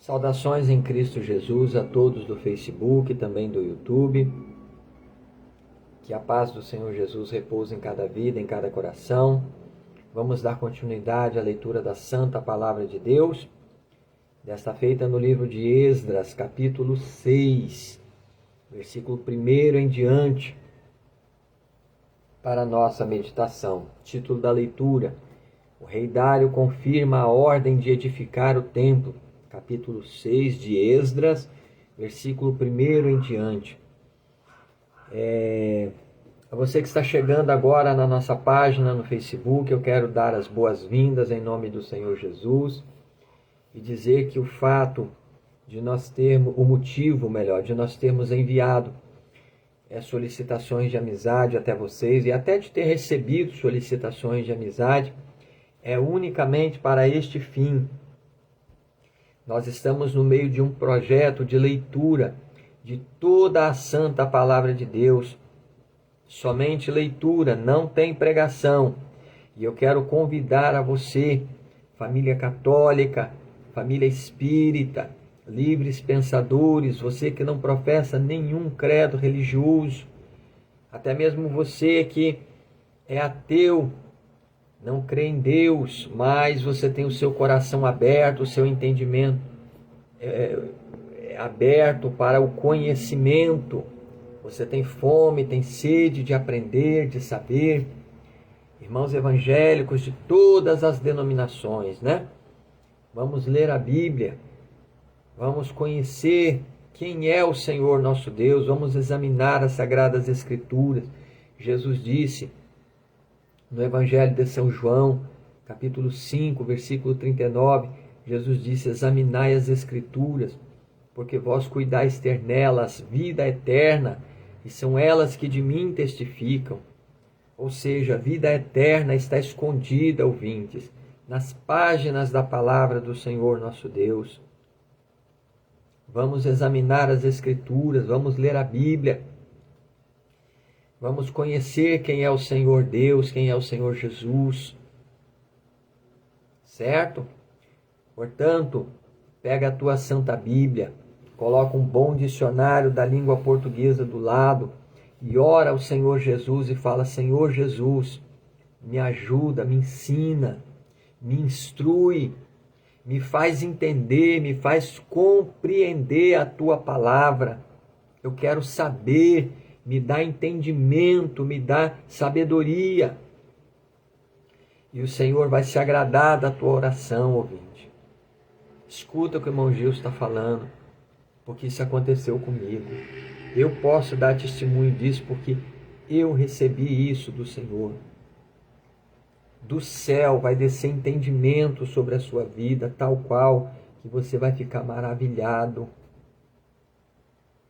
Saudações em Cristo Jesus a todos do Facebook e também do YouTube. Que a paz do Senhor Jesus repouse em cada vida, em cada coração. Vamos dar continuidade à leitura da Santa Palavra de Deus, desta feita no livro de Esdras, capítulo 6, versículo 1 em diante, para a nossa meditação. Título da leitura: O rei Dário confirma a ordem de edificar o templo. Capítulo 6 de Esdras, versículo 1 em diante. A você que está chegando agora na nossa página no Facebook, eu quero dar as boas-vindas em nome do Senhor Jesus e dizer que o fato de nós termos, de nós termos enviado solicitações de amizade até vocês e até de ter recebido solicitações de amizade, é unicamente para este fim. Nós estamos no meio de um projeto de leitura de toda a Santa Palavra de Deus. Somente leitura, não tem pregação. E eu quero convidar a você, família católica, família espírita, livres pensadores, você que não professa nenhum credo religioso, até mesmo você que é ateu, não crê em Deus, mas você tem o seu coração aberto, o seu entendimento aberto para o conhecimento. Você tem fome, tem sede de aprender, de saber. Irmãos evangélicos de todas as denominações, né? Vamos ler a Bíblia. Vamos conhecer quem é o Senhor nosso Deus. Vamos examinar as Sagradas Escrituras. Jesus disse no Evangelho de São João, capítulo 5, versículo 39, Jesus disse: examinai as Escrituras, porque vós cuidais ter nelas vida eterna, e são elas que de mim testificam. Ou seja, a vida eterna está escondida, ouvintes, nas páginas da palavra do Senhor nosso Deus. Vamos examinar as Escrituras, vamos ler a Bíblia, vamos conhecer quem é o Senhor Deus, quem é o Senhor Jesus, certo? Portanto, pega a tua Santa Bíblia, coloca um bom dicionário da língua portuguesa do lado e ora ao Senhor Jesus e fala: Senhor Jesus, me ajuda, me ensina, me instrui, me faz entender, me faz compreender a tua palavra. Eu quero saber, me dá entendimento, me dá sabedoria. E o Senhor vai se agradar da tua oração, ouvinte. Escuta o que o irmão Gil está falando, porque isso aconteceu comigo. Eu posso dar testemunho disso porque eu recebi isso do Senhor. Do céu vai descer entendimento sobre a sua vida, tal qual que você vai ficar maravilhado.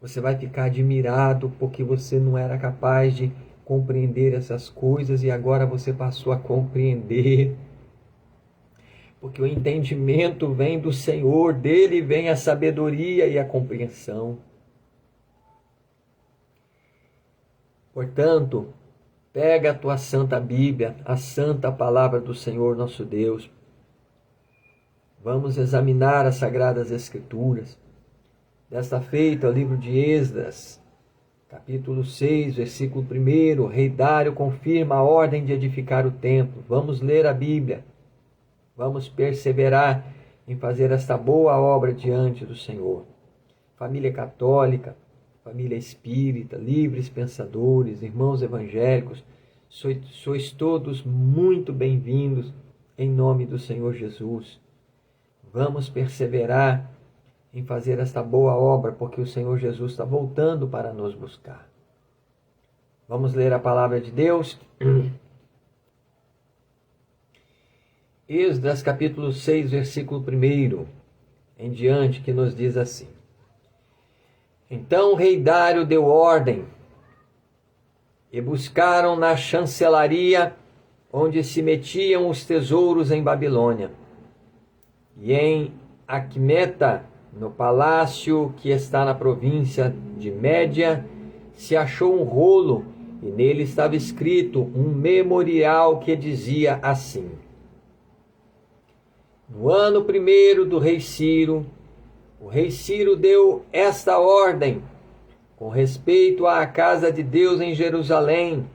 Você vai ficar admirado porque você não era capaz de compreender essas coisas e agora você passou a compreender. Porque o entendimento vem do Senhor, dele vem a sabedoria e a compreensão. Portanto, pega a tua Santa Bíblia, a Santa Palavra do Senhor nosso Deus. Vamos examinar as Sagradas Escrituras. Desta feita, o livro de Esdras, capítulo 6, versículo 1, o rei Dário confirma a ordem de edificar o templo. Vamos ler a Bíblia. Vamos perseverar em fazer esta boa obra diante do Senhor. Família católica, família espírita, livres pensadores, irmãos evangélicos, sois todos muito bem-vindos em nome do Senhor Jesus. Vamos perseverar em fazer esta boa obra, porque o Senhor Jesus está voltando para nos buscar. Vamos ler a palavra de Deus. Esdras capítulo 6, versículo 1 em diante, que nos diz assim: Então o rei Dário deu ordem, e buscaram na chancelaria, onde se metiam os tesouros em Babilônia, e em Aquimeta, no palácio que está na província de Média, se achou um rolo, e nele estava escrito um memorial que dizia assim: No ano 1º do rei Ciro, o rei Ciro deu esta ordem com respeito à casa de Deus em Jerusalém: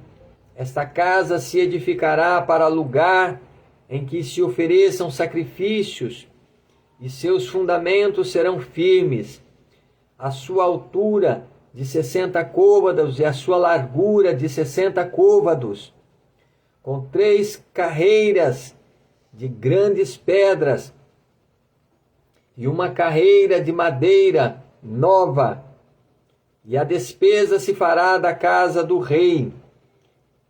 esta casa se edificará para lugar em que se ofereçam sacrifícios, e seus fundamentos serão firmes. A sua altura de 60 côvados e a sua largura de 60 côvados, com 3 carreiras de grandes pedras e uma carreira de madeira nova. E a despesa se fará da casa do rei.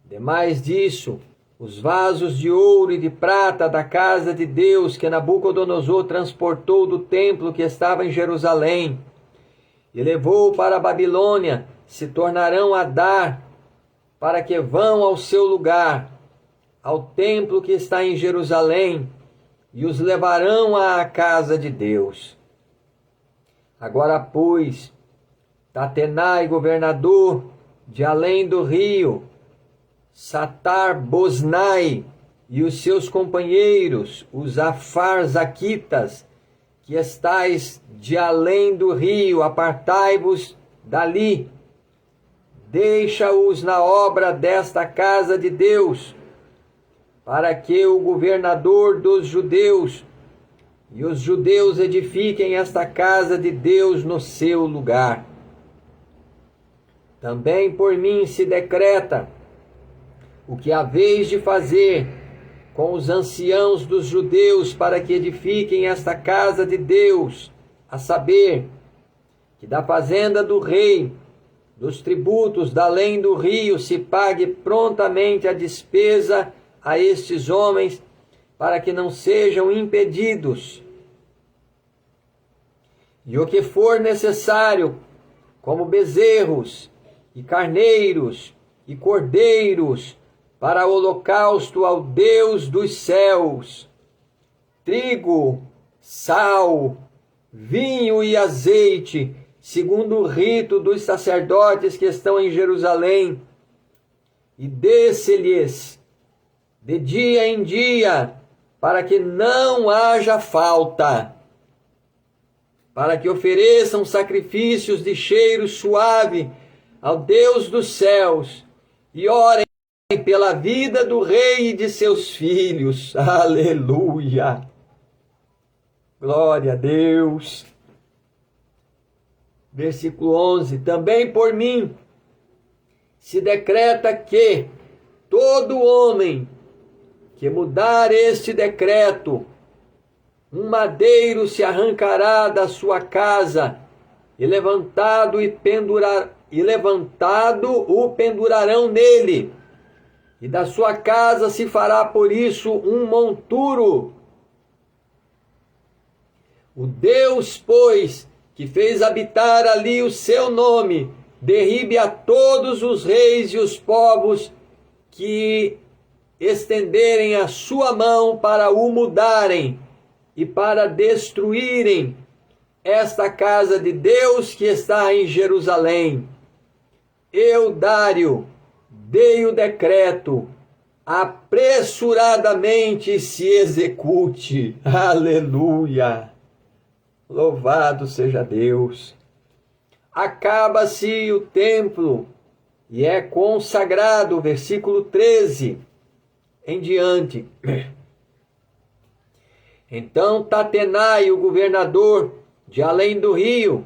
Demais disso, os vasos de ouro e de prata da casa de Deus que Nabucodonosor transportou do templo que estava em Jerusalém e levou para a Babilônia, se tornarão a dar, para que vão ao seu lugar, ao templo que está em Jerusalém, e os levarão à casa de Deus. Agora, pois, Tatenai, governador de além do rio, Satar-Boznai e os seus companheiros, os Afarzaquitas, que estais de além do rio, apartai-vos dali, deixa-os na obra desta casa de Deus, para que o governador dos judeus e os judeus edifiquem esta casa de Deus no seu lugar. Também por mim se decreta o que haveis de fazer com os anciãos dos judeus para que edifiquem esta casa de Deus, a saber, que da fazenda do rei, dos tributos da além do rio, se pague prontamente a despesa a estes homens, para que não sejam impedidos. E o que for necessário, como bezerros, e carneiros, e cordeiros, para holocausto ao Deus dos céus, trigo, sal, vinho e azeite, segundo o rito dos sacerdotes que estão em Jerusalém, e dê-se-lhes de dia em dia, para que não haja falta, para que ofereçam sacrifícios de cheiro suave ao Deus dos céus, e orem pela vida do rei e de seus filhos. Aleluia! Glória a Deus! Versículo 11. Também por mim se decreta que todo homem que mudar este decreto, um madeiro se arrancará da sua casa, e levantado o pendurarão nele, e da sua casa se fará por isso um monturo. O Deus, pois, que fez habitar ali o seu nome, derribe a todos os reis e os povos que estenderem a sua mão para o mudarem e para destruírem esta casa de Deus que está em Jerusalém. Eu, Dário, dei o decreto, apressuradamente se execute. Aleluia! Louvado seja Deus! Acaba-se o templo e é consagrado, versículo 13 em diante. Então Tatenai, o governador de além do rio,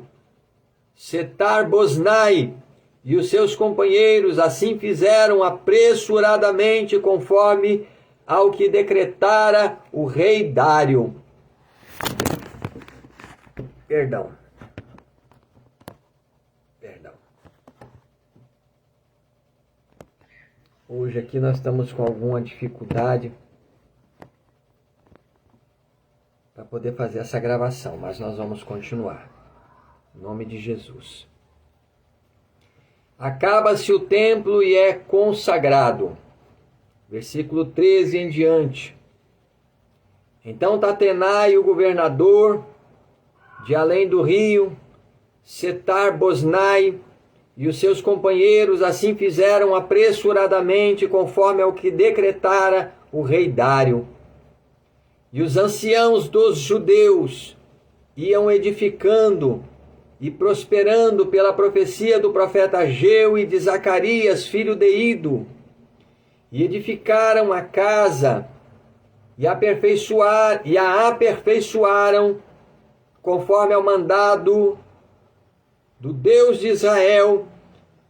Setar-Boznai e os seus companheiros assim fizeram apressuradamente, conforme ao que decretara o rei Dário. Perdão. Hoje aqui nós estamos com alguma dificuldade para poder fazer essa gravação, mas nós vamos continuar. Em nome de Jesus. Acaba-se o templo e é consagrado. Versículo 13 em diante. Então Tatenai, o governador de além do rio, Setar-Boznai e os seus companheiros assim fizeram apressuradamente, conforme ao que decretara o rei Dário. E os anciãos dos judeus iam edificando e prosperando pela profecia do profeta Ageu e de Zacarias, filho de Ido, e edificaram a casa e a aperfeiçoaram conforme ao mandado do Deus de Israel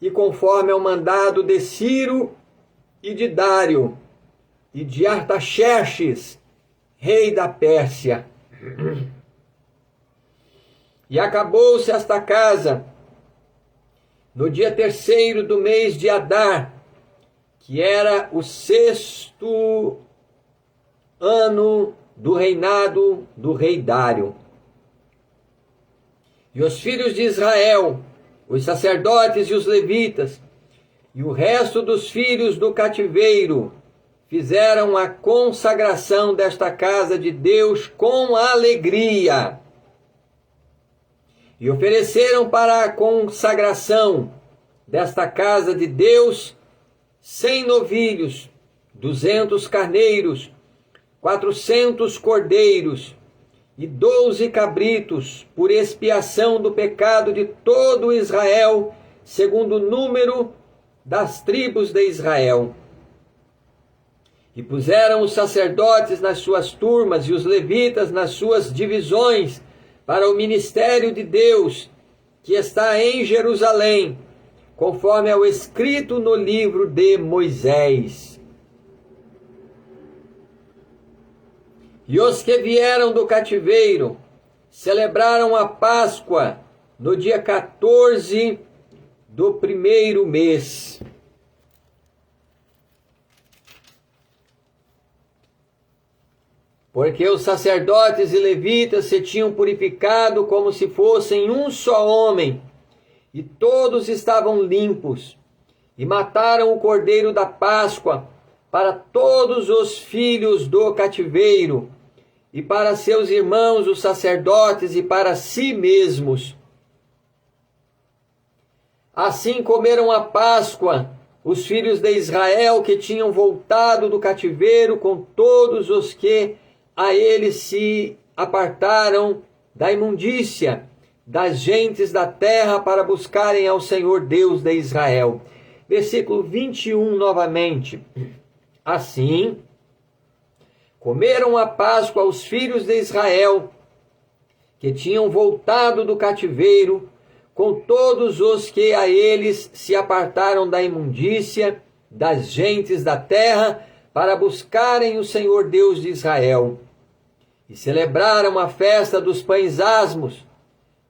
e conforme ao mandado de Ciro e de Dário e de Artaxerxes, rei da Pérsia. E acabou-se esta casa no dia 3º do mês de Adar, que era o 6º ano do reinado do rei Dário. E os filhos de Israel, os sacerdotes e os levitas, e o resto dos filhos do cativeiro, fizeram a consagração desta casa de Deus com alegria. E ofereceram para a consagração desta casa de Deus 100 novilhos, 200 carneiros, 400 cordeiros e 12 cabritos, por expiação do pecado de todo Israel, segundo o número das tribos de Israel. E puseram os sacerdotes nas suas turmas e os levitas nas suas divisões para o ministério de Deus, que está em Jerusalém, conforme ao escrito no livro de Moisés. E os que vieram do cativeiro celebraram a Páscoa no dia 14 do 1º mês. Porque os sacerdotes e levitas se tinham purificado como se fossem um só homem, e todos estavam limpos, e mataram o cordeiro da Páscoa para todos os filhos do cativeiro, e para seus irmãos os sacerdotes, e para si mesmos. Assim comeram a Páscoa os filhos de Israel que tinham voltado do cativeiro, com todos os que a eles se apartaram da imundícia das gentes da terra para buscarem ao Senhor Deus de Israel. Versículo 21 novamente. Assim, comeram a Páscoa os filhos de Israel que tinham voltado do cativeiro, com todos os que a eles se apartaram da imundícia das gentes da terra, para buscarem o Senhor Deus de Israel. E celebraram a festa dos pães asmos,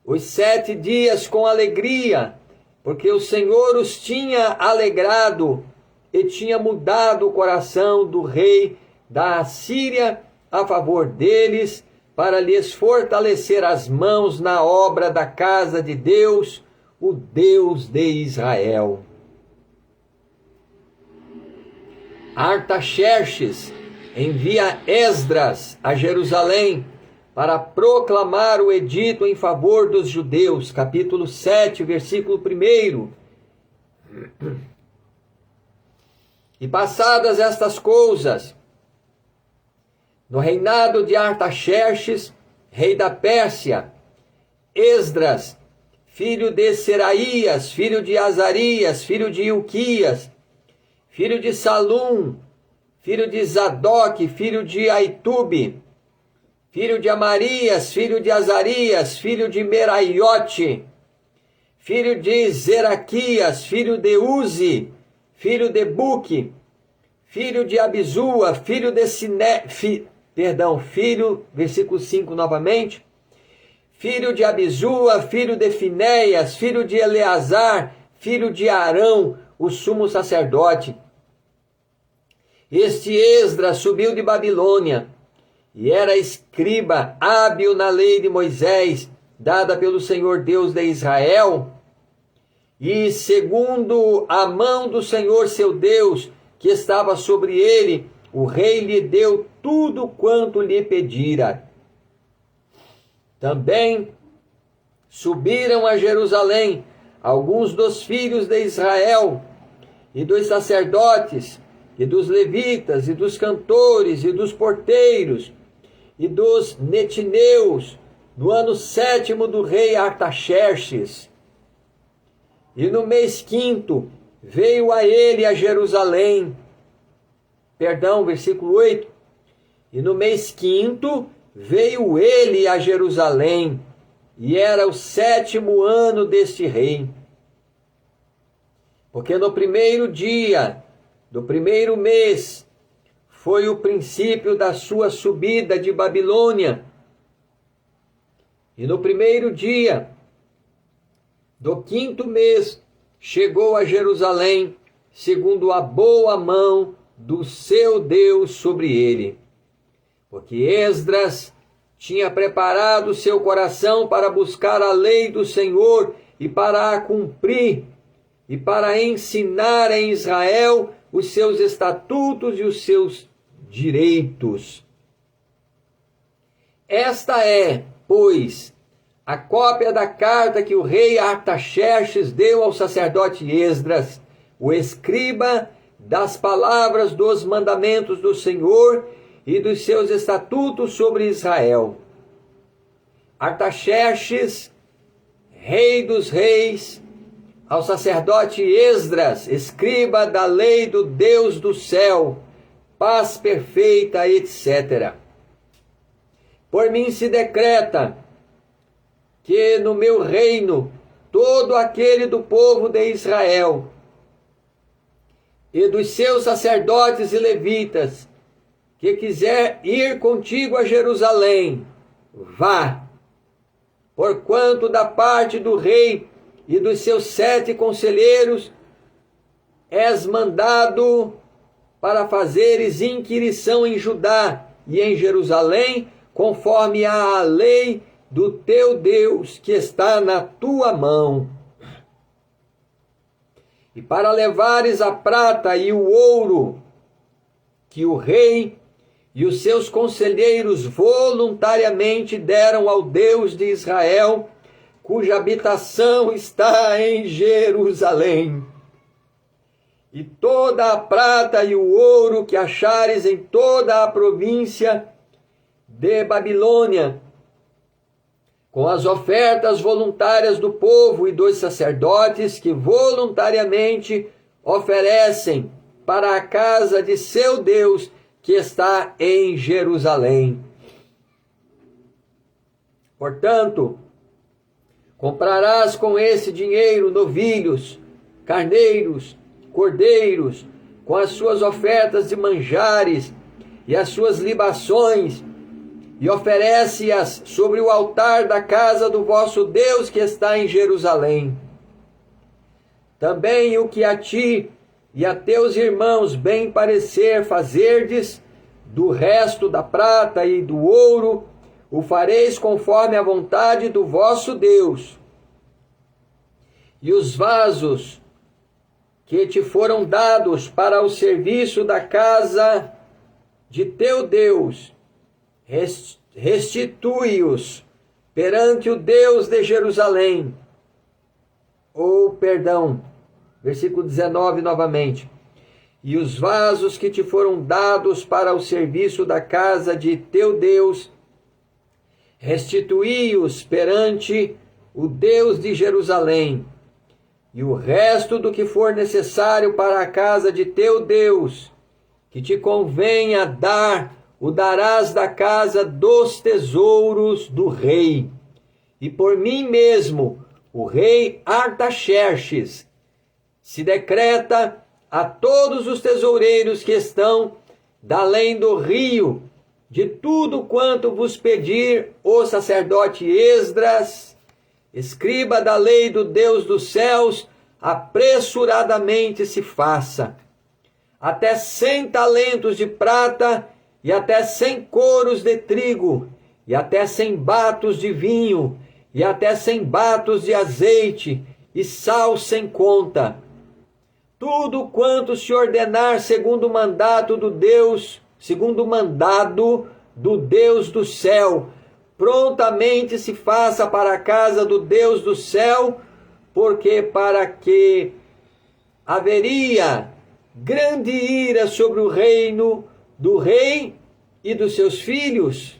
os 7 dias com alegria, porque o Senhor os tinha alegrado e tinha mudado o coração do rei da Assíria a favor deles, para lhes fortalecer as mãos na obra da casa de Deus, o Deus de Israel. Artaxerxes envia Esdras a Jerusalém para proclamar o edito em favor dos judeus, capítulo 7, versículo 1. E passadas estas coisas, no reinado de Artaxerxes, rei da Pérsia, Esdras, filho de Seraías, filho de Azarias, filho de Ilquias, filho de Salum, filho de Zadok, filho de Aitube, filho de Amarias, filho de Azarias, filho de Meraiote, filho de Zeraquias, filho de Uzi, filho de Buque, filho de Abizua, filho de versículo 5 novamente, filho de Abizua, filho de Finéias, filho de Eleazar, filho de Arão, o sumo sacerdote. Este Esdras subiu de Babilônia, e era escriba hábil na lei de Moisés, dada pelo Senhor Deus de Israel, e segundo a mão do Senhor seu Deus, que estava sobre ele, o rei lhe deu tudo quanto lhe pedira. Também subiram a Jerusalém alguns dos filhos de Israel, e dos sacerdotes, e dos levitas, e dos cantores, e dos porteiros, e dos netineus, no ano 7º do rei Artaxerxes, e no mês 5º veio a ele a Jerusalém. Perdão, versículo 8. E no mês 5º veio ele a Jerusalém, e era o 7º ano deste rei. Porque no primeiro dia do primeiro mês foi o princípio da sua subida de Babilônia. E no primeiro dia do 5º mês chegou a Jerusalém, segundo a boa mão do seu Deus sobre ele. Porque Esdras tinha preparado seu coração para buscar a lei do Senhor e para a cumprir, e para ensinar em Israel os seus estatutos e os seus direitos. Esta é, pois, a cópia da carta que o rei Artaxerxes deu ao sacerdote Esdras, o escriba, das palavras dos mandamentos do Senhor e dos seus estatutos sobre Israel. Artaxerxes, rei dos reis, ao sacerdote Esdras, escriba da lei do Deus do céu, paz perfeita, etc. Por mim se decreta que no meu reino todo aquele do povo de Israel e dos seus sacerdotes e levitas que quiser ir contigo a Jerusalém, vá, porquanto da parte do rei e dos seus 7 conselheiros és mandado para fazeres inquirição em Judá e em Jerusalém, conforme à lei do teu Deus que está na tua mão. E para levares a prata e o ouro que o rei e os seus conselheiros voluntariamente deram ao Deus de Israel, cuja habitação está em Jerusalém. E toda a prata e o ouro que achares em toda a província de Babilônia, com as ofertas voluntárias do povo e dos sacerdotes que voluntariamente oferecem para a casa de seu Deus que está em Jerusalém. Portanto, comprarás com esse dinheiro novilhos, carneiros, cordeiros, com as suas ofertas de manjares e as suas libações, e oferece-as sobre o altar da casa do vosso Deus que está em Jerusalém. Também o que a ti e a teus irmãos bem parecer fazerdes, do resto da prata e do ouro, o fareis conforme a vontade do vosso Deus. E os vasos que te foram dados para o serviço da casa de teu Deus, restitui-os perante o Deus de Jerusalém. Versículo 19 novamente. E os vasos que te foram dados para o serviço da casa de teu Deus, restitui-os perante o Deus de Jerusalém. E o resto do que for necessário para a casa de teu Deus, que te convenha dar, o darás da casa dos tesouros do rei. E por mim mesmo, o rei Artaxerxes, se decreta a todos os tesoureiros que estão da além do rio, de tudo quanto vos pedir o sacerdote Esdras, escriba da lei do Deus dos céus, apressuradamente se faça. Até 100 talentos de prata, e até 100 coros de trigo, e até 100 batos de vinho, e até 100 batos de azeite, e sal sem conta. Tudo quanto se ordenar segundo o mandato do Deus, segundo o mandado do Deus do céu, prontamente se faça para a casa do Deus do céu, porque para que haveria grande ira sobre o reino do rei e dos seus filhos.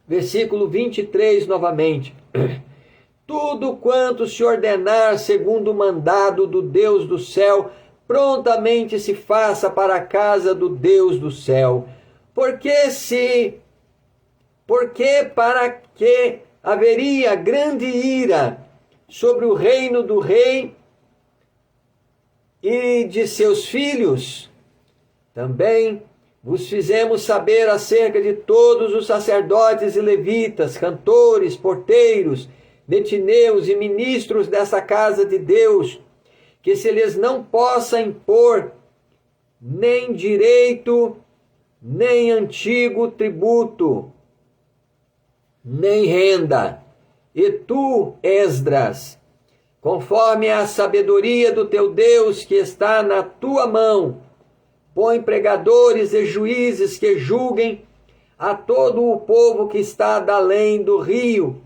Versículo 23 novamente. Tudo quanto se ordenar segundo o mandado do Deus do céu, prontamente se faça para a casa do Deus do céu. Porque para que haveria grande ira sobre o reino do rei e de seus filhos? Também vos fizemos saber acerca de todos os sacerdotes e levitas, cantores, porteiros, netineus e ministros dessa casa de Deus, que se lhes não possa impor nem direito, nem antigo tributo, nem renda. E tu, Esdras, conforme a sabedoria do teu Deus que está na tua mão, põe pregadores e juízes que julguem a todo o povo que está da além do rio,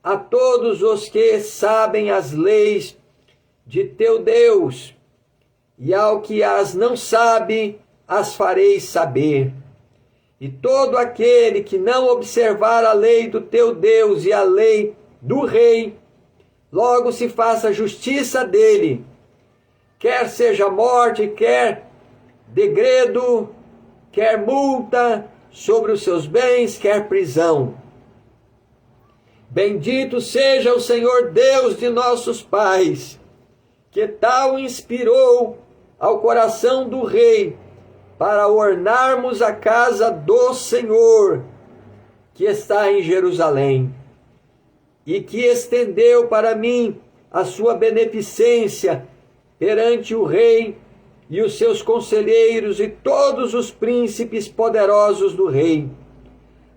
a todos os que sabem as leis de teu Deus, e ao que as não sabe, as fareis saber. E todo aquele que não observar a lei do teu Deus e a lei do rei, logo se faça justiça dele, quer seja morte, quer degredo, quer multa sobre os seus bens, quer prisão. Bendito seja o Senhor Deus de nossos pais, que tal inspirou ao coração do rei para ornarmos a casa do Senhor, que está em Jerusalém, e que estendeu para mim a sua beneficência perante o rei e os seus conselheiros e todos os príncipes poderosos do rei.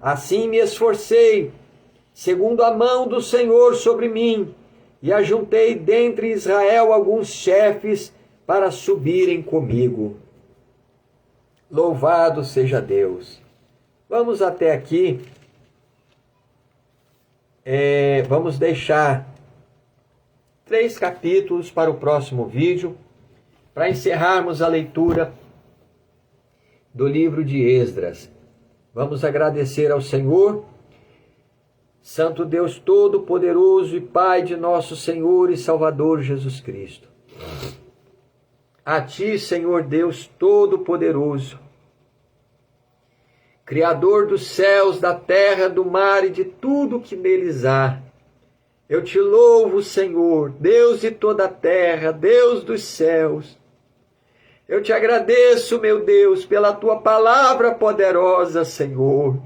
Assim me esforcei, segundo a mão do Senhor sobre mim, e ajuntei dentre Israel alguns chefes para subirem comigo. Louvado seja Deus. Vamos até aqui. Vamos deixar 3 capítulos para o próximo vídeo, para encerrarmos a leitura do livro de Esdras. Vamos agradecer ao Senhor, Santo Deus Todo-Poderoso e Pai de nosso Senhor e Salvador Jesus Cristo. A Ti, Senhor Deus Todo-Poderoso, Criador dos céus, da terra, do mar e de tudo que neles há, eu te louvo, Senhor, Deus de toda a terra, Deus dos céus. Eu te agradeço, meu Deus, pela Tua palavra poderosa, Senhor,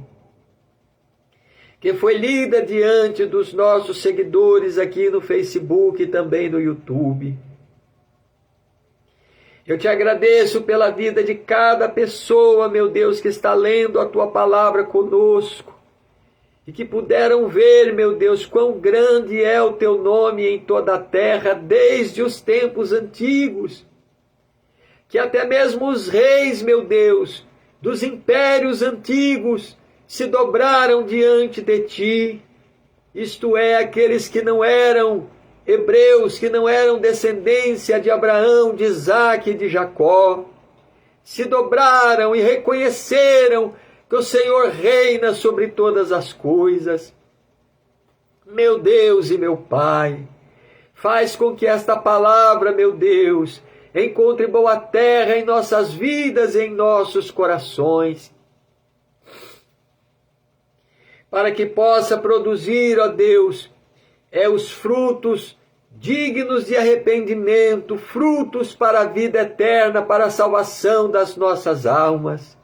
que foi lida diante dos nossos seguidores aqui no Facebook e também no YouTube. Eu te agradeço pela vida de cada pessoa, meu Deus, que está lendo a Tua palavra conosco, e que puderam ver, meu Deus, quão grande é o Teu nome em toda a terra, desde os tempos antigos, que até mesmo os reis, meu Deus, dos impérios antigos, se dobraram diante de Ti, isto é, aqueles que não eram hebreus, que não eram descendência de Abraão, de Isaque e de Jacó, se dobraram e reconheceram que o Senhor reina sobre todas as coisas. Meu Deus e meu Pai, faz com que esta palavra, meu Deus, encontre boa terra em nossas vidas e em nossos corações, para que possa produzir, ó Deus, os frutos dignos de arrependimento, frutos para a vida eterna, para a salvação das nossas almas.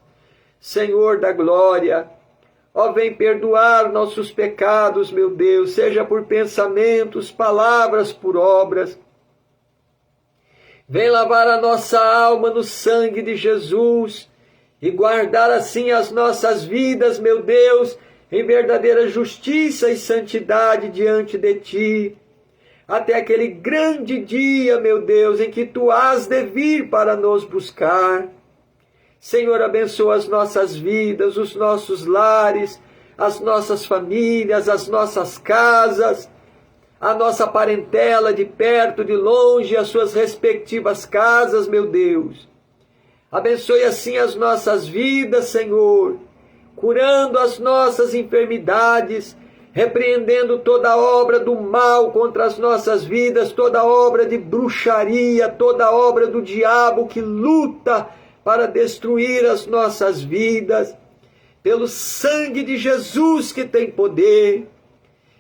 Senhor da glória, ó, vem perdoar nossos pecados, meu Deus, seja por pensamentos, palavras, por obras. Vem lavar a nossa alma no sangue de Jesus e guardar assim as nossas vidas, meu Deus, em verdadeira justiça e santidade diante de Ti, até aquele grande dia, meu Deus, em que Tu hás de vir para nos buscar. Senhor, abençoa as nossas vidas, os nossos lares, as nossas famílias, as nossas casas, a nossa parentela de perto, de longe, as suas respectivas casas, meu Deus. Abençoe assim as nossas vidas, Senhor. curando as nossas enfermidades, repreendendo toda obra do mal contra as nossas vidas, toda obra de bruxaria, toda obra do diabo que luta para destruir as nossas vidas, pelo sangue de Jesus que tem poder,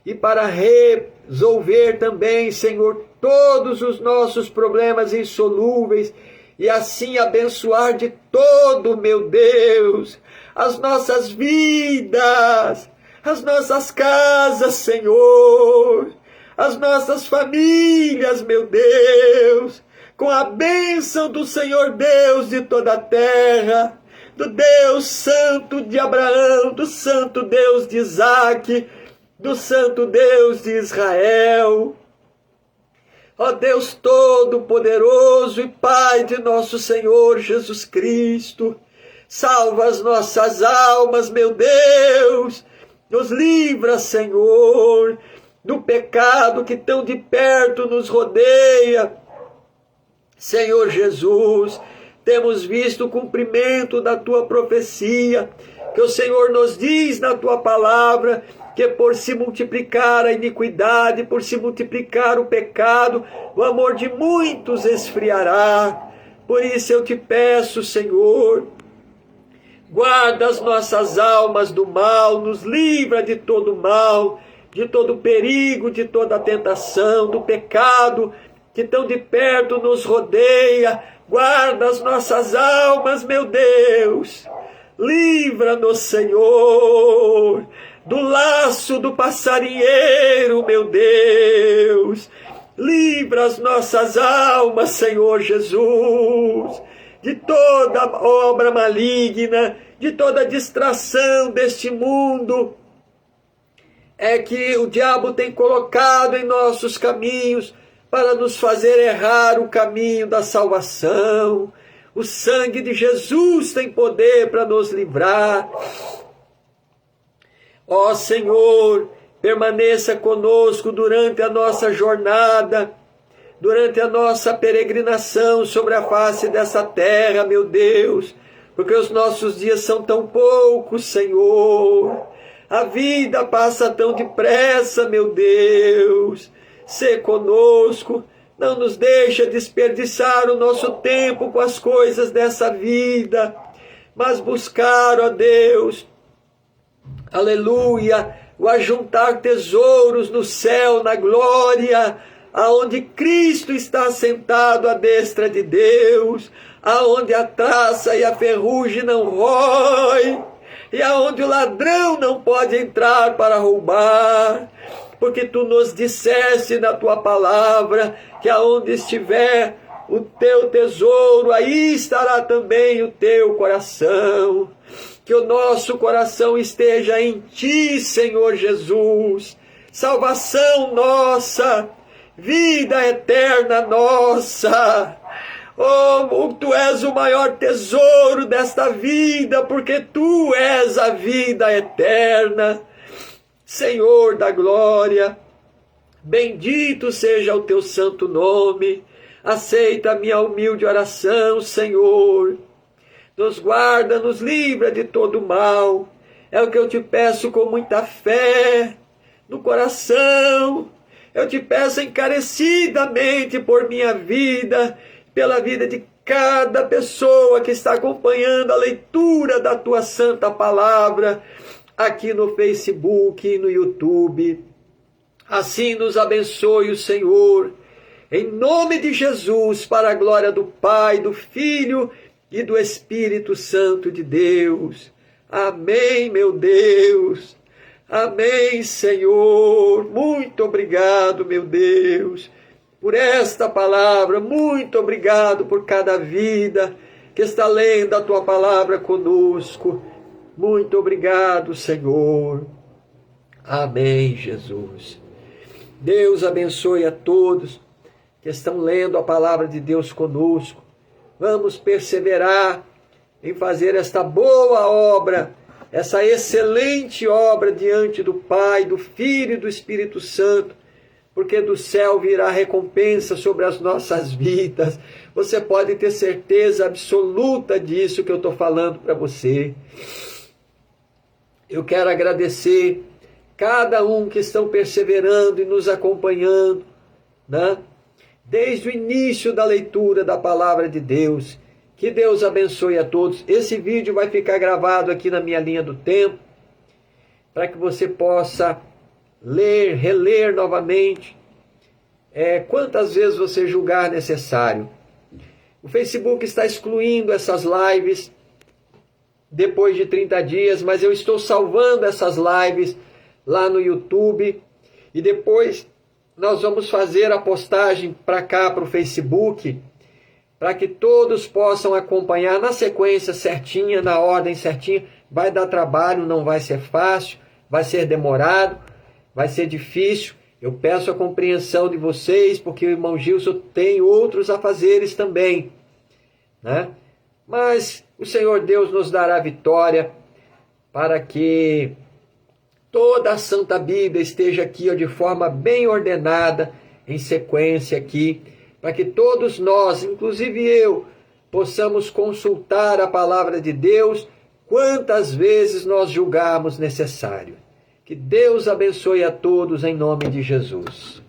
e para resolver também, Senhor, todos os nossos problemas insolúveis, e assim abençoar de todo, meu Deus, as nossas vidas, as nossas casas, Senhor, as nossas famílias, meu Deus, com a bênção do Senhor Deus de toda a terra, do Deus Santo de Abraão, do Santo Deus de Isaque, do Santo Deus de Israel. Ó Deus Todo-Poderoso e Pai de nosso Senhor Jesus Cristo, salva as nossas almas, meu Deus, nos livra, Senhor, do pecado que tão de perto nos rodeia. Senhor Jesus, temos visto o cumprimento da Tua profecia, que o Senhor nos diz na Tua palavra, que por se multiplicar a iniquidade, por se multiplicar o pecado, o amor de muitos esfriará. Por isso eu te peço, Senhor, guarda as nossas almas do mal, nos livra de todo mal, de todo perigo, de toda tentação, do pecado que tão de perto nos rodeia. Guarda as nossas almas, meu Deus. Livra-nos, Senhor, do laço do passarinheiro, meu Deus. Livra as nossas almas, Senhor Jesus, de toda obra maligna, de toda distração deste mundo, que o diabo tem colocado em nossos caminhos para nos fazer errar o caminho da salvação. O sangue de Jesus tem poder para nos livrar. Ó Senhor, permaneça conosco durante a nossa jornada, durante a nossa peregrinação sobre a face dessa terra, meu Deus, porque os nossos dias são tão poucos, Senhor. A vida passa tão depressa, meu Deus. Sê conosco, não nos deixa desperdiçar o nosso tempo com as coisas dessa vida, mas buscar, ó Deus, aleluia, o ajuntar tesouros no céu, na glória, aonde Cristo está sentado à destra de Deus, aonde a traça e a ferrugem não rói, e aonde o ladrão não pode entrar para roubar, porque tu nos disseste na tua palavra que aonde estiver o teu tesouro, aí estará também o teu coração. Que o nosso coração esteja em ti, Senhor Jesus. Salvação nossa, vida eterna nossa. Oh, tu és o maior tesouro desta vida, porque tu és a vida eterna. Senhor da glória, bendito seja o teu santo nome. Aceita a minha humilde oração, Senhor. Nos guarda, nos livra de todo mal. É o que eu te peço com muita fé no coração. Eu te peço encarecidamente por minha vida, pela vida de cada pessoa que está acompanhando a leitura da tua santa palavra aqui no Facebook e no YouTube. Assim nos abençoe o Senhor, em nome de Jesus, para a glória do Pai, do Filho e do Espírito Santo de Deus. Amém, meu Deus. Amém, Senhor. Muito obrigado, meu Deus, por esta palavra. Muito obrigado por cada vida que está lendo a tua palavra conosco. Muito obrigado, Senhor. Amém, Jesus. Deus abençoe a todos que estão lendo a palavra de Deus conosco. Vamos perseverar em fazer esta boa obra, essa excelente obra diante do Pai, do Filho e do Espírito Santo, porque do céu virá recompensa sobre as nossas vidas. Você pode ter certeza absoluta disso que eu estou falando para você. Eu quero agradecer cada um que estão perseverando e nos acompanhando, né? Desde o início da leitura da palavra de Deus. Que Deus abençoe a todos. Esse vídeo vai ficar gravado aqui na minha linha do tempo, para que você possa ler, reler novamente, quantas vezes você julgar necessário. O Facebook está excluindo essas lives depois de 30 dias, mas eu estou salvando essas lives lá no YouTube, e depois nós vamos fazer a postagem para cá, para o Facebook, para que todos possam acompanhar na sequência certinha, na ordem certinha. Vai dar trabalho, não vai ser fácil, vai ser demorado, vai ser difícil. Eu peço a compreensão de vocês, porque o irmão Gilson tem outros afazeres também, né? Mas o Senhor Deus nos dará vitória, para que toda a Santa Bíblia esteja aqui, de forma bem ordenada, em sequência aqui, para que todos nós, inclusive eu, possamos consultar a palavra de Deus quantas vezes nós julgarmos necessário. Que Deus abençoe a todos em nome de Jesus.